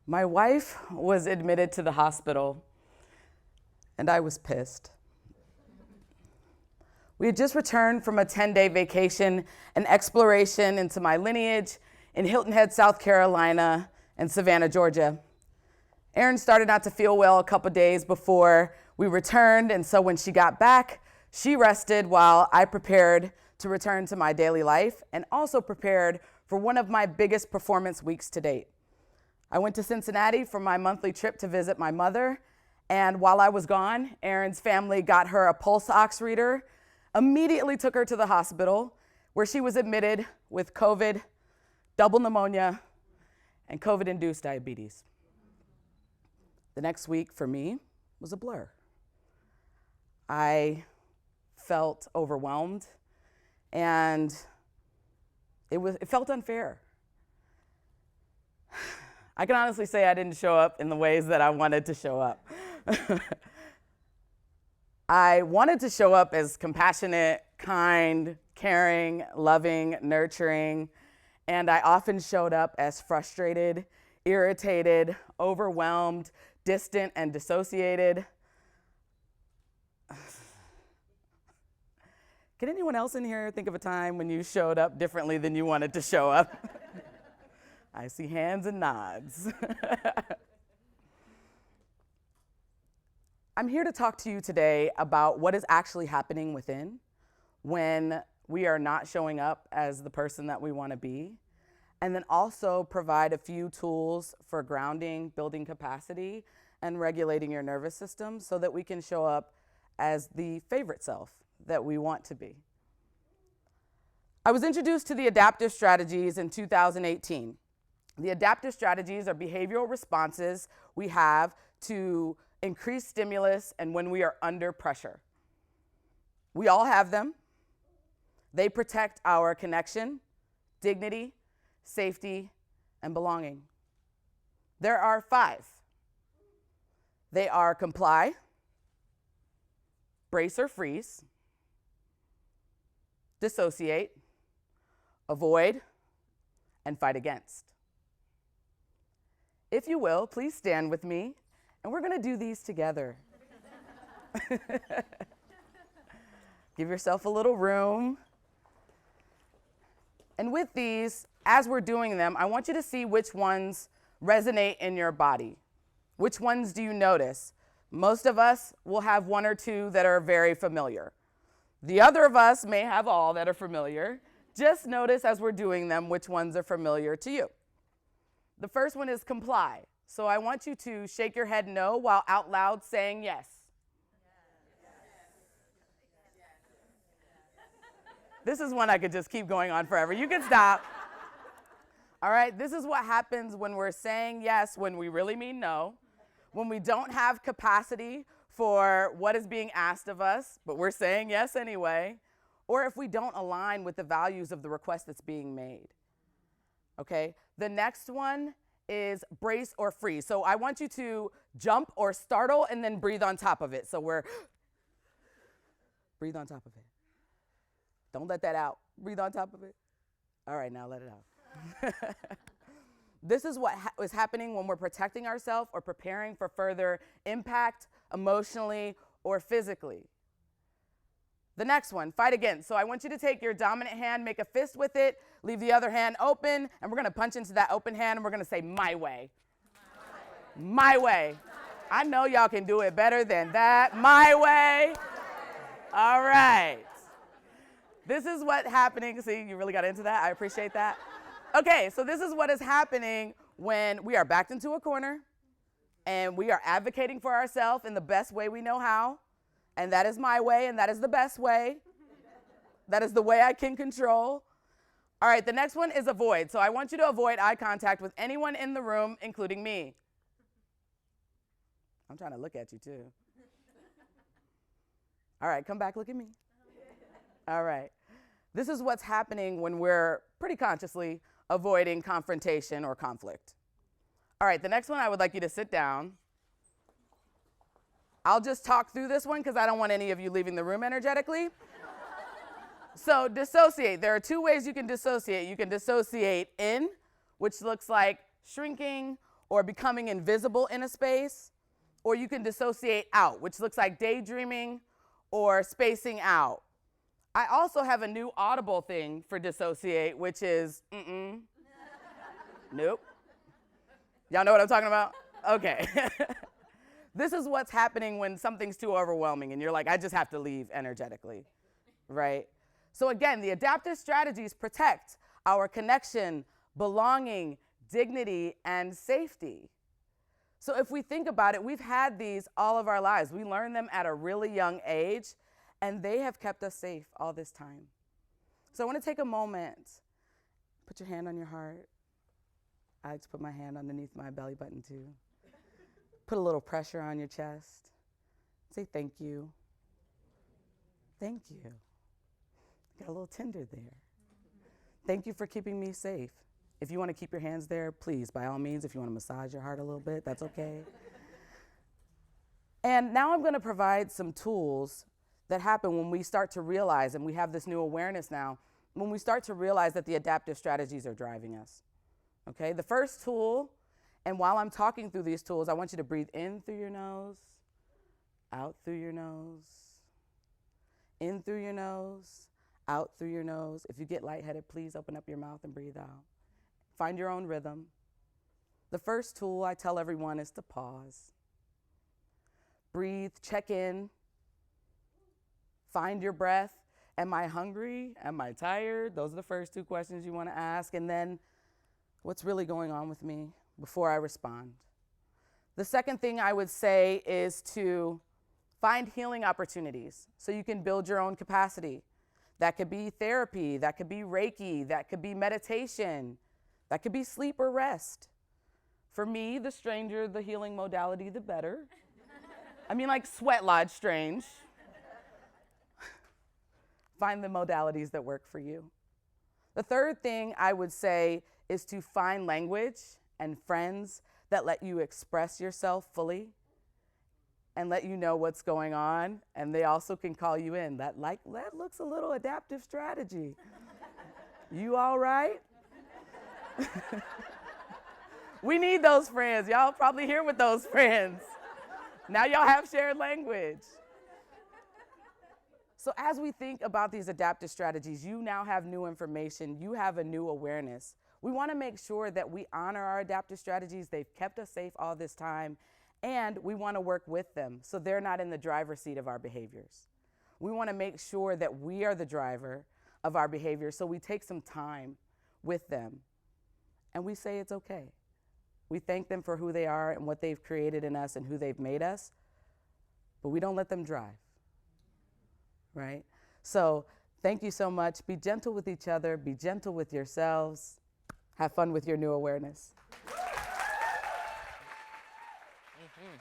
My wife was admitted to the hospital, and I was pissed. We had just returned from a 10-day vacation and exploration into my lineage in Hilton Head, South Carolina, and Savannah, Georgia. Erin started not to feel well a couple days before we returned, and so when she got back, she rested while I prepared to return to my daily life and also prepared for one of my biggest performance weeks to date. I went to Cincinnati for my monthly trip to visit my mother, and while I was gone, Erin's family got her a pulse ox reader, immediately took her to the hospital, where she was admitted with COVID, double pneumonia, and COVID-induced diabetes. The next week for me was a blur. I felt overwhelmed, and it felt unfair. I can honestly say I didn't show up in the ways that I wanted to show up. I wanted to show up as compassionate, kind, caring, loving, nurturing, and I often showed up as frustrated, irritated, overwhelmed, distant, and dissociated. Can anyone else in here think of a time when you showed up differently than you wanted to show up? I see hands and nods. I'm here to talk to you today about what is actually happening within when we are not showing up as the person that we want to be, and then also provide a few tools for grounding, building capacity, and regulating your nervous system so that we can show up as the favorite self that we want to be. I was introduced to the adaptive strategies in 2018. The adaptive strategies are behavioral responses we have to increase stimulus and when we are under pressure. We all have them. They protect our connection, dignity, safety, and belonging. There are 5. They are comply, brace or freeze, dissociate, avoid, and fight against. If you will, please stand with me, and we're gonna do these together. Give yourself a little room. And with these, as we're doing them, I want you to see which ones resonate in your body. Which ones do you notice? Most of us will have 1 or 2 that are very familiar. The other of us may have all that are familiar. Just notice as we're doing them which ones are familiar to you. The first one is comply. So I want you to shake your head no while out loud saying yes. This is one I could just keep going on forever. You can stop. All right, this is what happens when we're saying yes when we really mean no, when we don't have capacity for what is being asked of us, but we're saying yes anyway, or if we don't align with the values of the request that's being made. Okay, the next one is brace or freeze. So I want you to jump or startle and then breathe on top of it. So breathe on top of it. Don't let that out. Breathe on top of it. All right, now let it out. This is what is happening when we're protecting ourselves or preparing for further impact emotionally or physically. The next one, fight against. So I want you to take your dominant hand, make a fist with it, leave the other hand open, and we're gonna punch into that open hand and we're gonna say, my way. My way. I know y'all can do it better than that. My way. All right. This is what's happening. See, you really got into that. I appreciate that. Okay, so this is what is happening when we are backed into a corner and we are advocating for ourselves in the best way we know how. And that is my way, and that is the best way. That is the way I can control. All right, the next one is avoid. So I want you to avoid eye contact with anyone in the room, including me. I'm trying to look at you too. All right, come back, look at me. All right. This is what's happening when we're pretty consciously avoiding confrontation or conflict. All right, the next one, I would like you to sit down. I'll just talk through this one because I don't want any of you leaving the room energetically. So dissociate. There are 2 ways you can dissociate. You can dissociate in, which looks like shrinking or becoming invisible in a space, or you can dissociate out, which looks like daydreaming or spacing out. I also have a new audible thing for dissociate, which is nope. Y'all know what I'm talking about? Okay. This is what's happening when something's too overwhelming and you're like, I just have to leave energetically, right? So again, the adaptive strategies protect our connection, belonging, dignity, and safety. So if we think about it, we've had these all of our lives. We learned them at a really young age, and they have kept us safe all this time. So I want to take a moment. Put your hand on your heart. I like to put my hand underneath my belly button too. Put a little pressure on your chest. Say thank you. Thank you. Got a little tender there. Thank you for keeping me safe. If you want to keep your hands there, please, by all means. If you want to massage your heart a little bit, that's okay. And now I'm going to provide some tools that happen when we start to realize, and we have this new awareness now, when we start to realize that the adaptive strategies are driving us. Okay, the first tool, and while I'm talking through these tools, I want you to breathe in through your nose, out through your nose, in through your nose, out through your nose. If you get lightheaded, please open up your mouth and breathe out. Find your own rhythm. The first tool I tell everyone is to pause. Breathe, check in, find your breath. Am I hungry? Am I tired? Those are the first two questions you want to ask. And then, what's really going on with me before I respond? The second thing I would say is to find healing opportunities so you can build your own capacity. That could be therapy, that could be Reiki, that could be meditation, that could be sleep or rest. For me, the stranger the healing modality, the better. I mean, like sweat lodge strange. Find the modalities that work for you. The third thing I would say is to find language and friends that let you express yourself fully and let you know what's going on, and they also can call you in. That looks a little adaptive strategy. You all right? We need those friends. Y'all probably here with those friends. Now y'all have shared language. So as we think about these adaptive strategies, you now have new information. You have a new awareness. We want to make sure that we honor our adaptive strategies. They've kept us safe all this time, and we want to work with them so they're not in the driver's seat of our behaviors. We want to make sure that we are the driver of our behavior, so we take some time with them, and we say it's okay. We thank them for who they are and what they've created in us and who they've made us, but we don't let them drive, right? So thank you so much. Be gentle with each other. Be gentle with yourselves. Have fun with your new awareness. Mm-hmm.